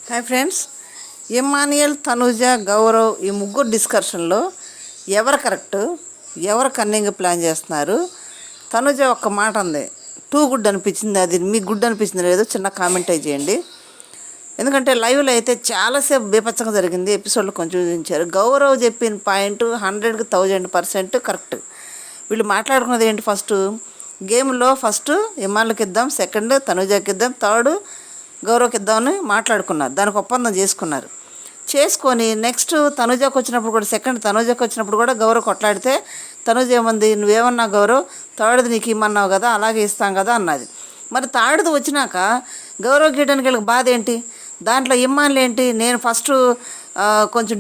Hi friends, Immanuel, Tanuja, Gaurav ఈ ముగ్గురు డిస్కషన్లో ఎవరు కరెక్ట్, ఎవరు కన్నింగ్ ప్లాన్ చేస్తున్నారు? తనుజ ఒక్క మాట ఉంది, టూ గుడ్ అనిపించింది. అది మీకు గుడ్ అనిపించింది లేదో చిన్న కామెంట్ చేయండి. ఎందుకంటే లైవ్లో అయితే చాలాసేపు బీపచ్చంగా జరిగింది, ఎపిసోడ్లో కొంచెం చూపించారు. గౌరవ్ చెప్పిన పాయింట్ 100కి 1000% కరెక్ట్. వీళ్ళు మాట్లాడుకున్నది ఏంటి? గేమ్లో ఫస్ట్ ఇమ్మాన్యుల్కి ఇద్దాం, సెకండ్ తనుజకి ఇద్దాం, థర్డ్ గౌరవ్కి ఇద్దామని మాట్లాడుకున్నారు. దానికి ఒప్పందం చేసుకొని నెక్స్ట్ తనుజకు వచ్చినప్పుడు కూడా, సెకండ్ తనుజకు వచ్చినప్పుడు కూడా గౌరవ్ కొట్లాడితే తనుజ ఏమంది, నువ్వేమన్నా గౌరవ్, థర్డ్ది నీకు ఇమ్మన్నావు కదా, అలాగే ఇస్తాం కదా అన్నది. మరి థర్డ్ది వచ్చినాక గౌరవ్ గీయడానికి వీళ్ళకి బాధ ఏంటి? దాంట్లో ఇమ్మాన్యుల్ ఏంటి, నేను ఫస్ట్ కొంచెం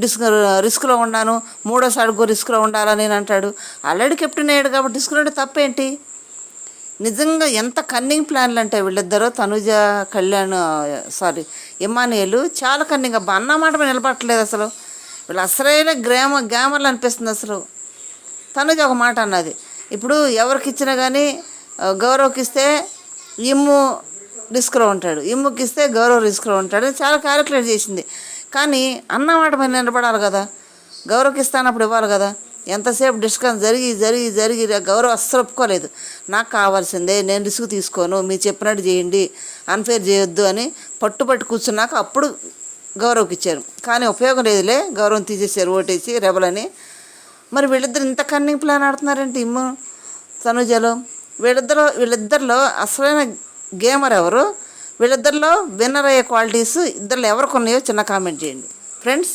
రిస్క్లో ఉన్నాను, మూడోసారి రిస్క్లో ఉండాలని నేను అంటాడు. ఆల్రెడీ కెప్టెన్ అయ్యాడు కాబట్టి రిస్క్లో ఉంటే తప్పేంటి? నిజంగా ఎంత కన్నింగ్ ప్లాన్లు అంటే వీళ్ళిద్దరూ, తనుజ, ఇమ్మాన్యుయల్ చాలా కన్నింగ్. అబ్బా అన్న మాట మీద నిలబడట్లేదు అసలు. వీళ్ళు అసలైన గ్రామర్లు అనిపిస్తుంది అసలు. తనుజ ఒక మాట అన్నది, ఇప్పుడు ఎవరికి ఇచ్చినా కానీ గౌరవ్కి ఇస్తే ఇమ్ము రిస్క్లో ఉంటాడు, ఇమ్ముకి ఇస్తే గౌరవ్ రిస్క్లో ఉంటాడు, చాలా క్యాలిక్యులేట్ చేసింది. కానీ అన్న మాట మీద నిలబడాలి కదా, గౌరవ్కి ఇస్తానప్పుడు ఇవ్వాలి కదా. ఎంతసేపు డిస్కషన్ జరిగి గౌరవ్ అస్సలు ఒప్పుకోలేదు. నాకు కావాల్సిందే, నేను రిస్క్ తీసుకోను, మీరు చెప్పినట్టు చేయండి, అన్ఫేర్ చేయొద్దు అని పట్టుబట్టి కూర్చున్నాక అప్పుడు గౌరవ్కి ఇచ్చారు. కానీ ఉపయోగం లేదులే, గౌరవం తీసేసారు ఓటేసి రెబలని. మరి వీళ్ళిద్దరు ఇంత కన్నింగ్ ప్లాన్ ఆడుతున్నారంటే ఇమ్ము తనుజలో. వీళ్ళిద్దరిలో అసలైన గేమర్ ఎవరు? వీళ్ళిద్దరిలో విన్నర్ అయ్యే క్వాలిటీస్ ఇద్దరు ఎవరికి ఉన్నాయో చిన్న కామెంట్ చేయండి ఫ్రెండ్స్.